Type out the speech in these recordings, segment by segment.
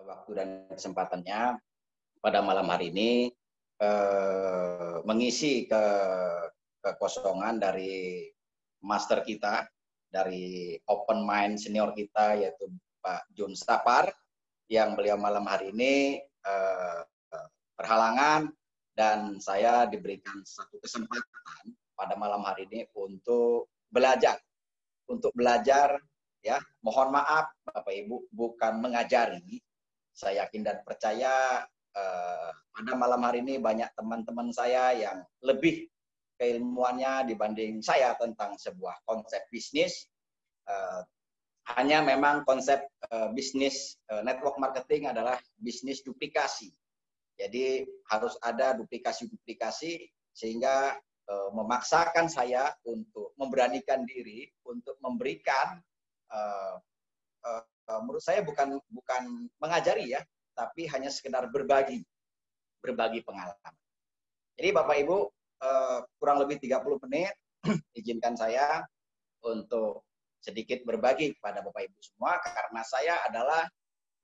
waktu dan kesempatannya pada malam hari ini mengisi kekosongan dari master kita, dari open mind senior kita, yaitu Pak Jun Stapar, yang beliau malam hari ini berhalangan, dan saya diberikan satu kesempatan pada malam hari ini untuk belajar. Ya, mohon maaf Bapak Ibu, bukan mengajari. Saya yakin dan percaya pada malam hari ini banyak teman-teman saya yang lebih keilmuannya dibanding saya tentang sebuah konsep bisnis. Hanya memang konsep bisnis network marketing adalah bisnis duplikasi. Jadi harus ada duplikasi-duplikasi sehingga memaksakan saya untuk memberanikan diri untuk memberikan, menurut saya bukan mengajari ya, tapi hanya sekedar berbagi pengalaman. Jadi Bapak Ibu, kurang lebih 30 menit izinkan saya untuk sedikit berbagi kepada Bapak Ibu semua, karena saya adalah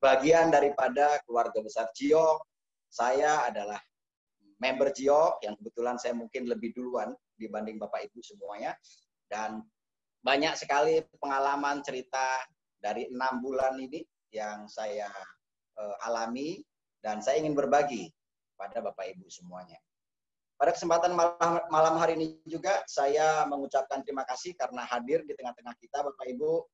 bagian daripada keluarga besar Gio. Saya adalah member Gio, yang kebetulan saya mungkin lebih duluan dibanding Bapak Ibu semuanya. Dan banyak sekali pengalaman cerita dari 6 bulan ini yang saya alami, dan saya ingin berbagi pada Bapak Ibu semuanya. Pada kesempatan malam hari ini juga saya mengucapkan terima kasih karena hadir di tengah-tengah kita Bapak Ibu,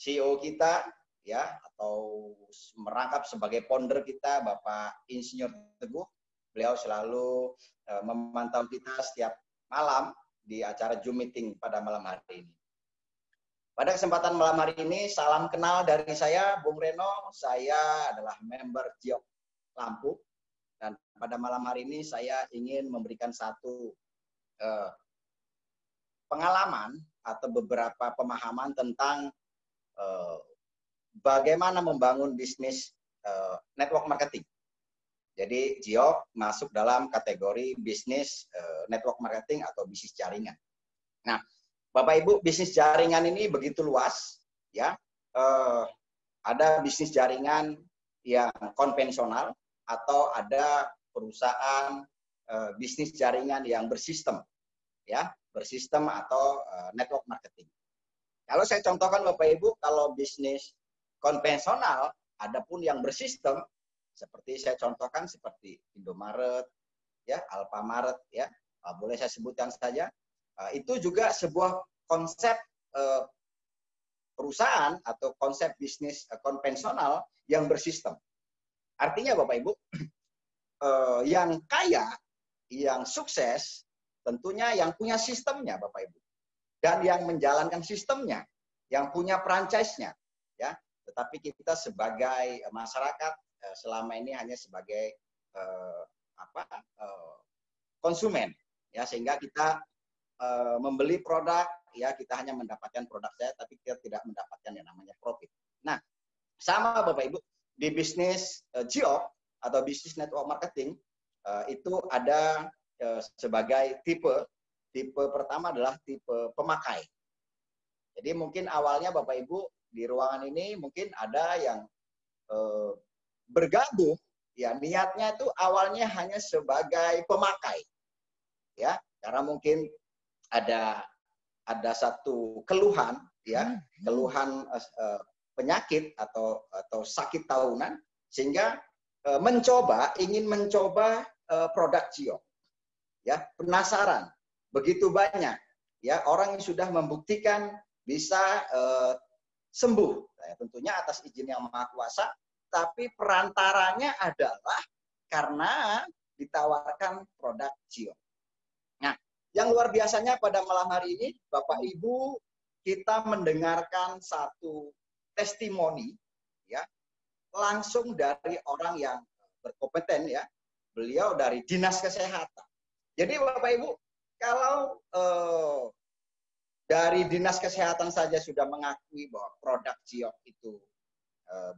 CEO kita, ya, atau merangkap sebagai founder kita, Bapak Insinyur Teguh. Beliau selalu memantau kita setiap malam di acara Zoom meeting pada malam hari ini. Pada kesempatan malam hari ini, salam kenal dari saya, Bung Reno. Saya adalah member Gio Lampung. Dan pada malam hari ini saya ingin memberikan satu pengalaman atau beberapa pemahaman tentang bagaimana membangun bisnis network marketing. Jadi Gio masuk dalam kategori bisnis network marketing atau bisnis jaringan. Nah, Bapak Ibu, bisnis jaringan ini begitu luas, ya. Ada bisnis jaringan yang konvensional atau ada perusahaan bisnis jaringan yang bersistem, ya, bersistem atau network marketing. Kalau saya contohkan Bapak Ibu, kalau bisnis konvensional, adapun yang bersistem, seperti saya contohkan seperti Indomaret, ya, Alfamaret, ya, boleh saya sebutkan saja. Itu juga sebuah konsep perusahaan atau konsep bisnis konvensional yang bersistem. Artinya Bapak Ibu, yang kaya, yang sukses, tentunya yang punya sistemnya Bapak Ibu. Dan yang menjalankan sistemnya, yang punya franchise-nya, ya. Tetapi kita sebagai masyarakat selama ini hanya sebagai konsumen, ya, sehingga kita membeli produk, ya, kita hanya mendapatkan produk saya, tapi kita tidak mendapatkan yang namanya profit. Nah, sama Bapak Ibu, di bisnis Gio atau bisnis network marketing itu ada sebagai tipe pertama adalah tipe pemakai. Jadi mungkin awalnya Bapak Ibu di ruangan ini mungkin ada yang bergabung, ya, niatnya itu awalnya hanya sebagai pemakai, ya, karena mungkin ada satu keluhan, ya, keluhan penyakit atau sakit tahunan, sehingga ingin mencoba produk Gio, ya, penasaran, begitu banyak, ya, orang yang sudah membuktikan bisa sembuh, ya, tentunya atas izin yang Maha Kuasa. Tapi perantaranya adalah karena ditawarkan produk Gio. Nah, yang luar biasanya pada malam hari ini, Bapak Ibu, kita mendengarkan satu testimoni, ya, langsung dari orang yang berkompeten, ya. Beliau dari Dinas Kesehatan. Jadi Bapak Ibu, kalau dari Dinas Kesehatan saja sudah mengakui bahwa produk Gio itu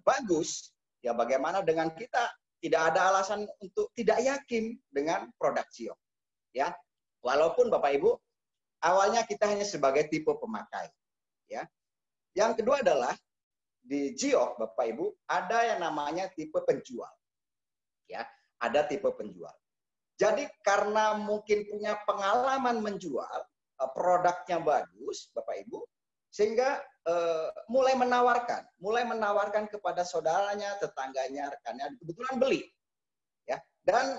bagus, ya, bagaimana dengan kita? Tidak ada alasan untuk tidak yakin dengan produk Gio, ya. Walaupun Bapak Ibu awalnya kita hanya sebagai tipe pemakai, ya. Yang kedua adalah di Giok, Bapak Ibu, ada yang namanya tipe penjual. Ya, ada tipe penjual. Jadi karena mungkin punya pengalaman menjual, produknya bagus, Bapak Ibu, sehingga mulai menawarkan kepada saudaranya, tetangganya, rekannya, kebetulan beli. Ya, dan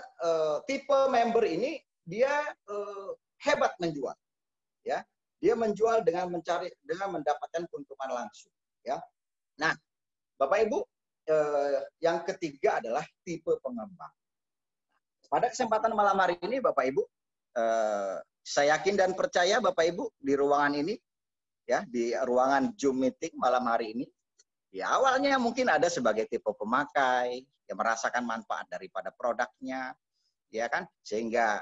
tipe member ini dia hebat menjual. Ya, dia menjual dengan mendapatkan keuntungan langsung. Ya, nah, Bapak Ibu, yang ketiga adalah tipe pengembang. Pada kesempatan malam hari ini, Bapak Ibu, saya yakin dan percaya Bapak Ibu di ruangan ini, ya, di ruangan Zoom meeting malam hari ini, ya awalnya mungkin ada sebagai tipe pemakai yang merasakan manfaat daripada produknya, ya kan, sehingga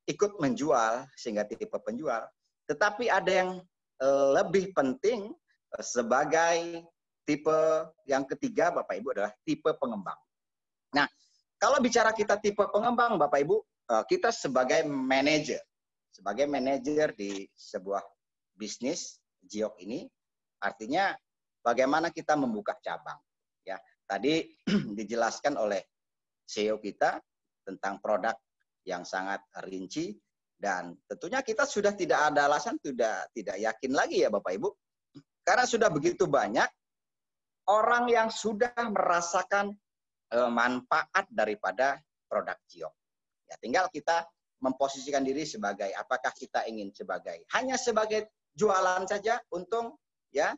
ikut menjual, sehingga tipe penjual. Tetapi ada yang lebih penting sebagai tipe yang ketiga, Bapak Ibu, adalah tipe pengembang. Nah, kalau bicara kita tipe pengembang, Bapak Ibu, kita sebagai manajer di sebuah bisnis Giok ini, artinya bagaimana kita membuka cabang. Ya, tadi dijelaskan oleh CEO kita tentang produk yang sangat rinci, dan tentunya kita sudah tidak ada alasan tidak yakin lagi ya Bapak Ibu, karena sudah begitu banyak orang yang sudah merasakan manfaat daripada produk Giok. Ya, tinggal kita memposisikan diri sebagai apakah kita ingin hanya sebagai jualan saja, untung ya,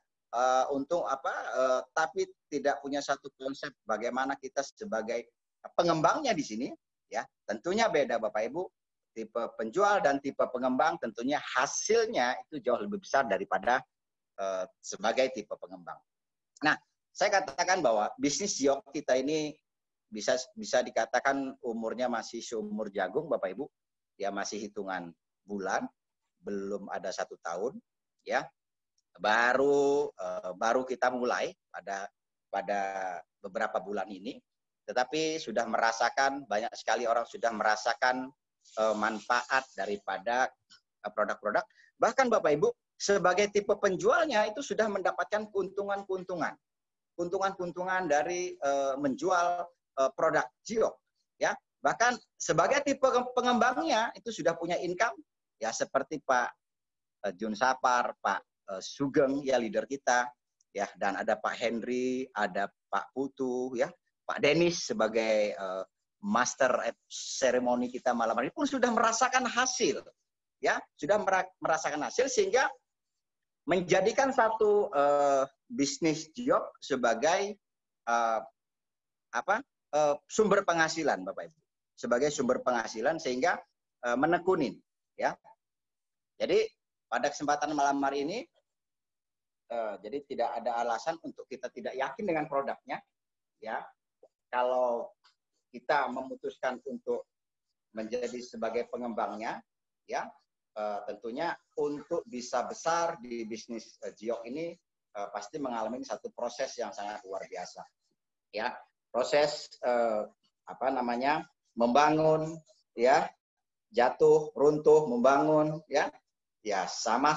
tapi tidak punya satu konsep bagaimana kita sebagai pengembangnya di sini, ya. Tentunya beda Bapak Ibu, tipe penjual dan tipe pengembang tentunya hasilnya itu jauh lebih besar daripada sebagai tipe pengembang. Nah, saya katakan bahwa bisnis Giok kita ini bisa dikatakan umurnya masih seumur jagung, Bapak Ibu. Ya, masih hitungan bulan, belum ada 1 tahun, ya. Baru kita mulai pada beberapa bulan ini, tetapi sudah merasakan, banyak sekali orang sudah merasakan manfaat daripada produk-produk. Bahkan Bapak Ibu, sebagai tipe penjualnya itu sudah mendapatkan keuntungan dari menjual produk Giok, ya. Bahkan sebagai tipe pengembangnya itu sudah punya income, ya, seperti Pak Jun Sapar, Pak Sugeng, ya, leader kita, ya, dan ada Pak Henry, ada Pak Putu, ya, Pak Denis sebagai master seremoni kita malam hari pun sudah merasakan hasil, ya, sudah merasakan hasil, sehingga menjadikan satu bisnis Giok sebagai sumber penghasilan, Bapak Ibu, sebagai sumber penghasilan, sehingga menekunin, ya. Jadi pada kesempatan malam hari ini, jadi tidak ada alasan untuk kita tidak yakin dengan produknya, ya. Kalau kita memutuskan untuk menjadi sebagai pengembangnya, ya, tentunya untuk bisa besar di bisnis Giok ini pasti mengalami satu proses yang sangat luar biasa, ya. Proses membangun, ya, jatuh, runtuh, membangun, ya. Ya, sama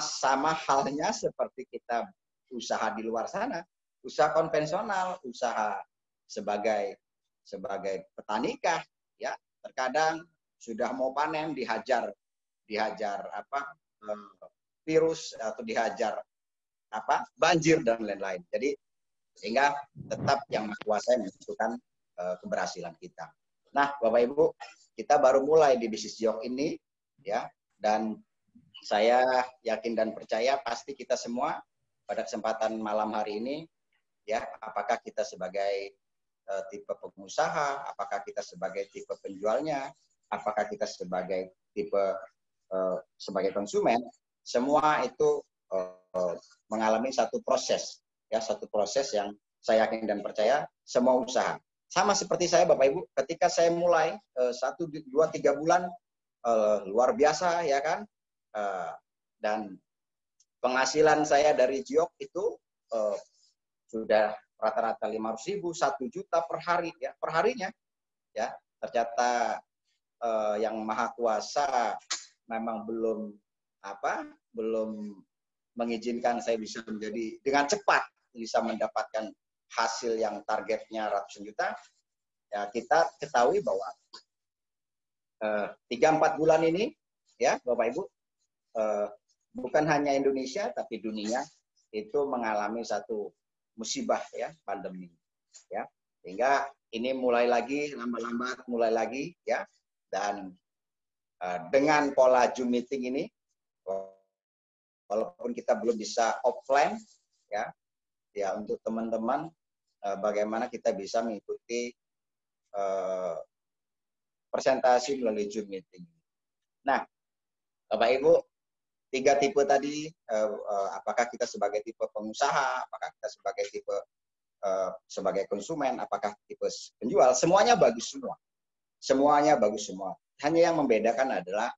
halnya seperti kita usaha di luar sana, usaha konvensional, usaha sebagai petani kah, ya. Terkadang sudah mau panen dihajar virus atau dihajar banjir dan lain-lain. Jadi sehingga tetap yang Maha Kuasa yang menentukan keberhasilan kita. Nah, Bapak Ibu, kita baru mulai di bisnis Giok ini, ya, dan saya yakin dan percaya pasti kita semua pada kesempatan malam hari ini, ya, apakah kita sebagai tipe pengusaha, apakah kita sebagai tipe penjualnya, apakah kita sebagai tipe sebagai konsumen, semua itu mengalami satu proses, ya, satu proses yang saya yakin dan percaya semua usaha. Sama seperti saya, Bapak Ibu, ketika saya mulai 1, 2, 3 bulan luar biasa, ya kan, dan penghasilan saya dari Giok itu sudah rata-rata 500.000, 1 juta per hari, ya, per harinya, ya. Ternyata yang Maha Kuasa memang belum mengizinkan saya bisa menjadi dengan cepat, bisa mendapatkan hasil yang targetnya ratusan juta, ya kita ketahui bahwa 3-4 bulan ini, ya Bapak Ibu, bukan hanya Indonesia tapi dunia itu mengalami satu musibah, ya, pandemi, ya, sehingga ini mulai lagi lambat-lambat mulai lagi, ya, dan dengan pola Zoom meeting ini, walaupun kita belum bisa offline, ya untuk teman-teman bagaimana kita bisa mengikuti presentasi melalui Zoom meeting. Nah, Bapak Ibu, 3 tipe tadi, apakah kita sebagai tipe pengusaha, apakah kita sebagai tipe sebagai konsumen, apakah tipe penjual, semuanya bagus semua. Semuanya bagus semua. Hanya yang membedakan adalah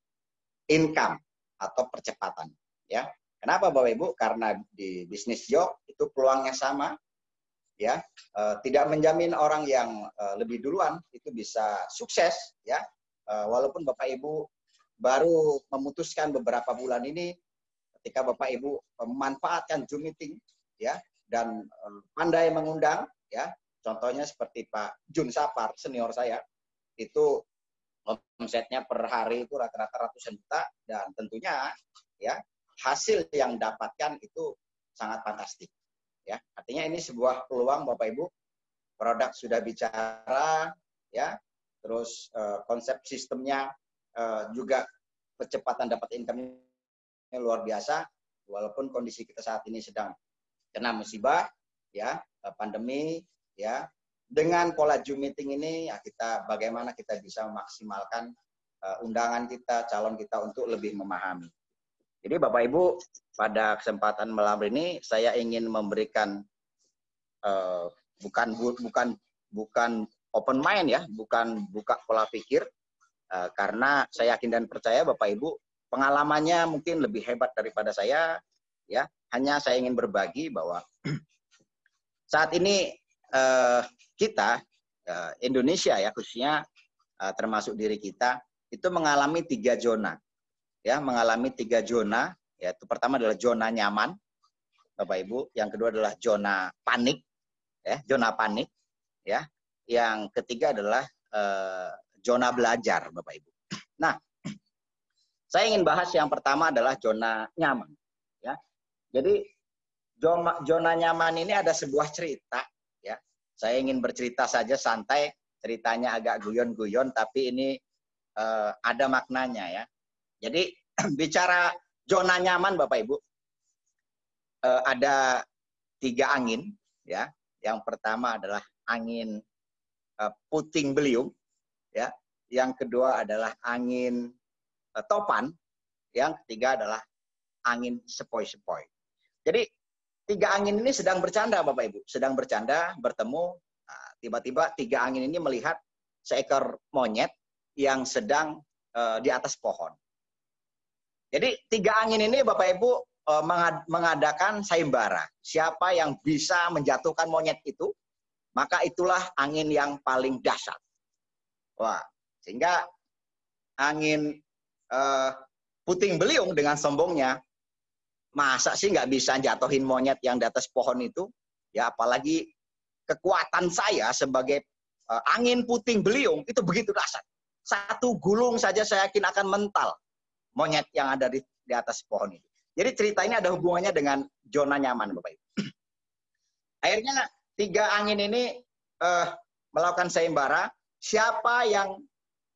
income atau percepatan, ya. Kenapa Bapak Ibu? Karena di bisnis job itu peluangnya sama, ya. Tidak menjamin orang yang lebih duluan itu bisa sukses, ya. Walaupun Bapak Ibu baru memutuskan beberapa bulan ini, ketika Bapak Ibu memanfaatkan Zoom meeting, ya, dan pandai mengundang, ya. Contohnya seperti Pak Jun Sapar, senior saya, itu omsetnya per hari itu rata-rata ratusan juta, dan tentunya, ya, hasil yang dapatkan itu sangat fantastik, ya. Artinya ini sebuah peluang Bapak Ibu, produk sudah bicara, ya, terus konsep sistemnya juga percepatan dapat income-nya luar biasa, walaupun kondisi kita saat ini sedang kena musibah, ya, pandemi, ya. Dengan pola Zoom meeting ini, ya, bagaimana kita bisa memaksimalkan undangan kita, calon kita untuk lebih memahami. Jadi Bapak Ibu, pada kesempatan malam ini saya ingin memberikan bukan open mind, ya, bukan buka pola pikir, karena saya yakin dan percaya Bapak Ibu pengalamannya mungkin lebih hebat daripada saya, ya. Hanya saya ingin berbagi bahwa saat ini kita Indonesia, ya, khususnya termasuk diri kita itu mengalami 3 zona, ya, mengalami 3 zona, yaitu pertama adalah zona nyaman, Bapak Ibu, yang kedua adalah zona panik, ya, zona panik, ya, yang ketiga adalah zona belajar, Bapak Ibu. Nah, saya ingin bahas yang pertama adalah zona nyaman, ya. Jadi zona nyaman ini ada sebuah cerita, ya. Saya ingin bercerita saja santai, ceritanya agak guyon-guyon, tapi ini ada maknanya, ya. Jadi bicara zona nyaman, Bapak Ibu, ada 3 angin, ya. Yang pertama adalah angin puting beliung, ya. Yang kedua adalah angin topan, yang ketiga adalah angin sepoi-sepoi. Jadi 3 angin ini sedang bercanda, Bapak Ibu, sedang bercanda, bertemu. Tiba-tiba 3 angin ini melihat seekor monyet yang sedang di atas pohon. Jadi 3 angin ini Bapak Ibu mengadakan sayembara. Siapa yang bisa menjatuhkan monyet itu, maka itulah angin yang paling dahsyat. Wah, sehingga angin puting beliung dengan sombongnya, masa sih nggak bisa jatuhin monyet yang di atas pohon itu? Ya, apalagi kekuatan saya sebagai angin puting beliung itu begitu dahsyat. Satu gulung saja saya yakin akan mental monyet yang ada di atas pohon itu. Jadi cerita ini ada hubungannya dengan zona nyaman, Bapak Ibu. Akhirnya 3 angin ini melakukan sayembara. Siapa yang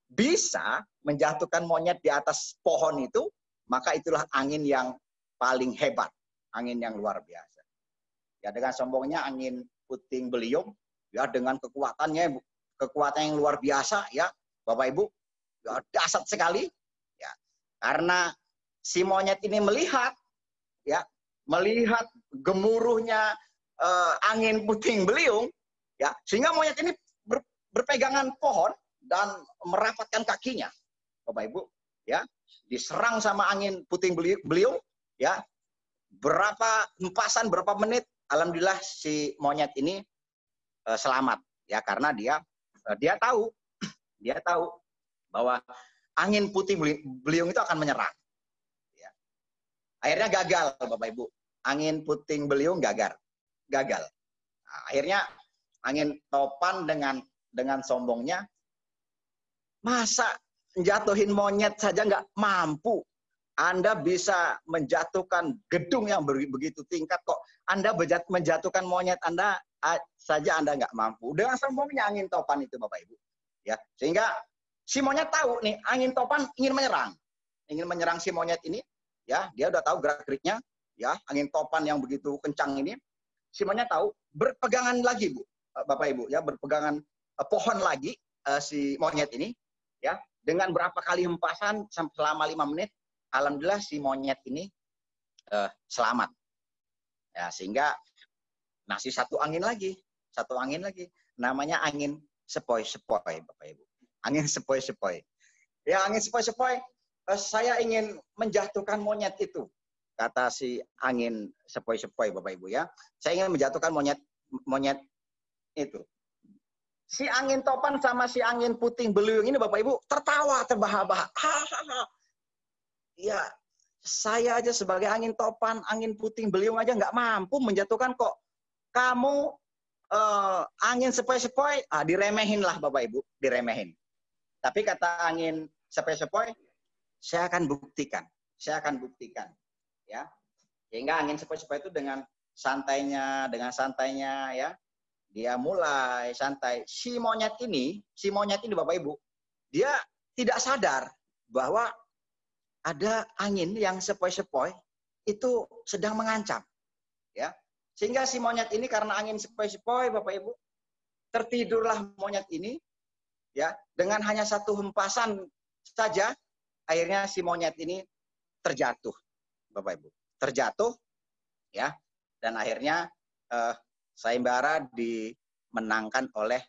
bisa menjatuhkan monyet di atas pohon itu, maka itulah angin yang paling hebat, angin yang luar biasa. Ya, dengan sombongnya angin puting beliung, ya, dengan kekuatan yang luar biasa, ya, Bapak Ibu, ya, dahsyat sekali, ya. Karena si monyet ini melihat, ya, melihat gemuruhnya angin puting beliung, ya, sehingga monyet ini berpegangan pohon dan merapatkan kakinya, Bapak Ibu, ya, diserang sama angin puting beliung, ya, berapa hempasan, berapa menit, alhamdulillah si monyet ini selamat, ya, karena dia tahu bahwa angin puting beliung itu akan menyerang, ya. Akhirnya gagal, Bapak Ibu, angin puting beliung gagal, gagal. Nah, akhirnya angin topan dengan sombongnya, masa jatuhin monyet saja nggak mampu. Anda bisa menjatuhkan gedung yang begitu tingkat, kok Anda menjatuhkan monyet Anda saja Anda nggak mampu. Dengan sombongnya angin topan itu, Bapak Ibu. Ya, sehingga si monyet tahu nih, angin topan ingin menyerang si monyet ini. Ya, dia udah tahu gerak-geriknya. Ya, angin topan yang begitu kencang ini, si monyet tahu, berpegangan lagi, Bu, Bapak Ibu. Ya, berpegangan pohon lagi si monyet ini. Ya, dengan berapa kali hempasan selama 5 menit. Alhamdulillah si monyet ini selamat. Ya, sehingga masih satu angin lagi. Namanya angin sepoi-sepoi, Bapak Ibu. Angin sepoi-sepoi. Ya, angin sepoi-sepoi, saya ingin menjatuhkan monyet itu. Kata si angin sepoi-sepoi, Bapak Ibu ya. Saya ingin menjatuhkan monyet itu. Si angin topan sama si angin puting beliung ini, Bapak Ibu, tertawa terbahak-bahak. Ya, saya aja sebagai angin topan, angin puting beliung aja nggak mampu menjatuhkan, kok kamu angin sepoi-sepoi, diremehin lah Bapak Ibu, diremehin. Tapi kata angin sepoi-sepoi, saya akan buktikan, ya. Sehingga angin sepoi-sepoi itu dengan santainya ya, dia mulai santai. Si monyet ini Bapak Ibu, dia tidak sadar bahwa ada angin yang sepoi-sepoi itu sedang mengancam, ya. Sehingga si monyet ini karena angin sepoi-sepoi, Bapak Ibu, tertidurlah monyet ini, ya, dengan hanya satu hempasan saja, akhirnya si monyet ini terjatuh, Bapak Ibu, ya, dan akhirnya sayembara dimenangkan oleh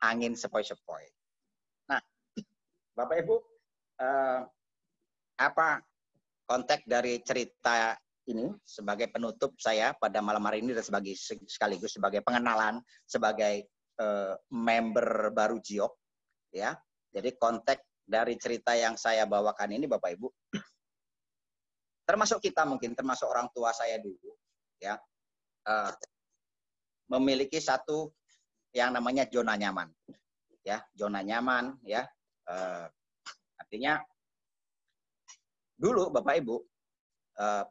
angin sepoi-sepoi. Nah, Bapak Ibu, apa konteks dari cerita ini sebagai penutup saya pada malam hari ini dan sekaligus sebagai pengenalan sebagai member baru GIOK, ya. Jadi konteks dari cerita yang saya bawakan ini, Bapak Ibu, termasuk kita mungkin, termasuk orang tua saya dulu, ya, memiliki satu yang namanya zona nyaman, ya, zona nyaman, ya. Artinya dulu Bapak Ibu,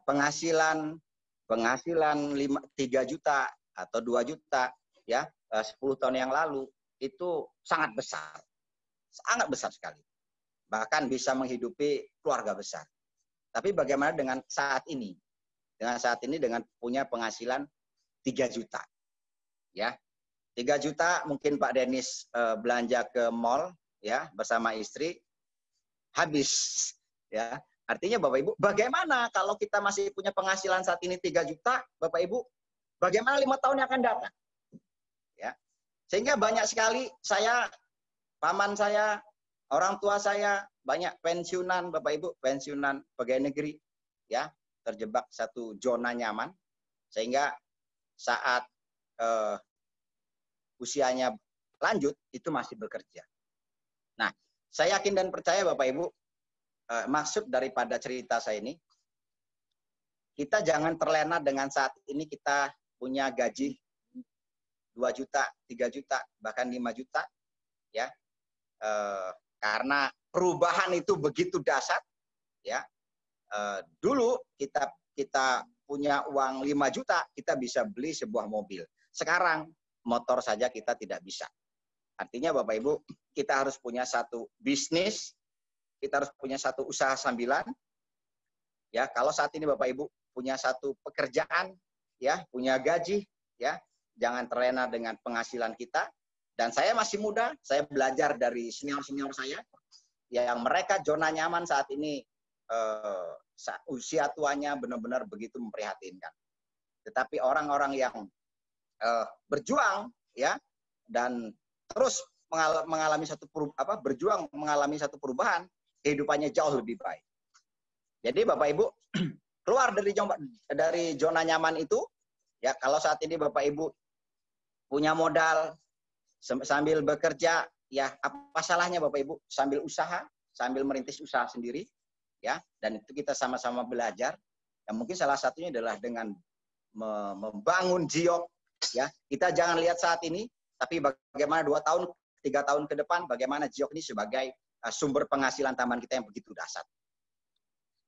penghasilan 3 juta atau 2 juta, ya, 10 tahun yang lalu itu sangat besar sekali, bahkan bisa menghidupi keluarga besar. Tapi bagaimana dengan saat ini? Dengan punya penghasilan 3 juta, ya, 3 juta mungkin Pak Denis belanja ke mall, ya, bersama istri, habis, ya. Artinya Bapak Ibu, bagaimana kalau kita masih punya penghasilan saat ini 3 juta, Bapak Ibu, bagaimana 5 tahun yang akan datang? Ya. Sehingga banyak sekali paman saya, orang tua saya, banyak pensiunan, Bapak Ibu, pensiunan pegawai negeri, ya, terjebak satu zona nyaman, sehingga saat usianya lanjut, itu masih bekerja. Nah, saya yakin dan percaya Bapak Ibu, maksud daripada cerita saya ini, kita jangan terlena dengan saat ini kita punya gaji 2 juta, 3 juta, bahkan 5 juta, ya. Karena perubahan itu begitu dahsyat, ya. Dulu kita punya uang 5 juta, kita bisa beli sebuah mobil. Sekarang motor saja kita tidak bisa. Artinya Bapak Ibu, kita harus punya satu bisnis, kita harus punya satu usaha sambilan. Ya, kalau saat ini Bapak Ibu punya satu pekerjaan, ya, punya gaji, ya, jangan terlena dengan penghasilan kita. Dan saya masih muda, saya belajar dari senior-senior saya, yang mereka zona nyaman saat ini, usia tuanya benar-benar begitu memprihatinkan. Tetapi orang-orang yang berjuang, ya, dan terus mengalami berjuang mengalami satu perubahan, kehidupannya jauh lebih baik. Jadi Bapak Ibu, keluar dari zona nyaman itu, ya, kalau saat ini Bapak Ibu punya modal sambil bekerja, ya, apa salahnya Bapak Ibu sambil merintis usaha sendiri, ya, dan itu kita sama-sama belajar. Yang mungkin salah satunya adalah dengan membangun Jiok, ya. Kita jangan lihat saat ini, tapi bagaimana 2 tahun, 3 tahun ke depan, bagaimana Jiok ini sebagai sumber penghasilan tambahan kita yang begitu dahsyat.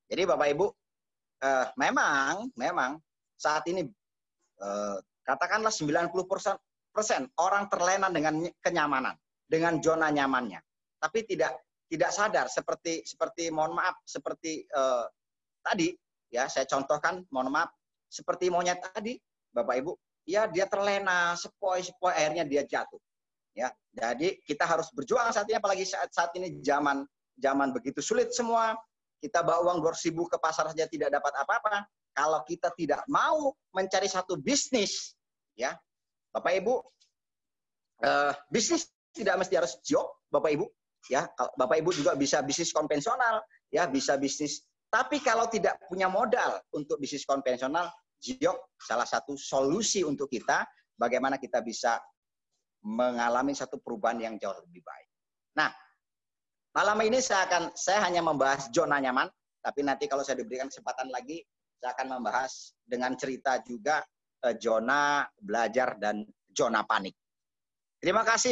Jadi Bapak Ibu, memang saat ini katakanlah 90% orang terlena dengan kenyamanan, dengan zona nyamannya, tapi tidak sadar seperti mohon maaf seperti tadi ya saya contohkan, mohon maaf seperti monyet tadi, Bapak Ibu, ya dia terlena sepoi-sepoi akhirnya dia jatuh. Ya, jadi kita harus berjuang saat ini, apalagi saat ini zaman begitu sulit semua. Kita bawa uang 200.000 ke pasar saja tidak dapat apa-apa. Kalau kita tidak mau mencari satu bisnis, ya, Bapak Ibu, bisnis tidak mesti harus Jiok, Bapak Ibu, ya. Bapak Ibu juga bisa bisnis konvensional, ya, bisa bisnis. Tapi kalau tidak punya modal untuk bisnis konvensional, Jiok salah satu solusi untuk kita. Bagaimana kita bisa mengalami satu perubahan yang jauh lebih baik. Nah, malam ini saya hanya membahas zona nyaman, tapi nanti kalau saya diberikan kesempatan lagi, saya akan membahas dengan cerita juga zona belajar dan zona panik. Terima kasih.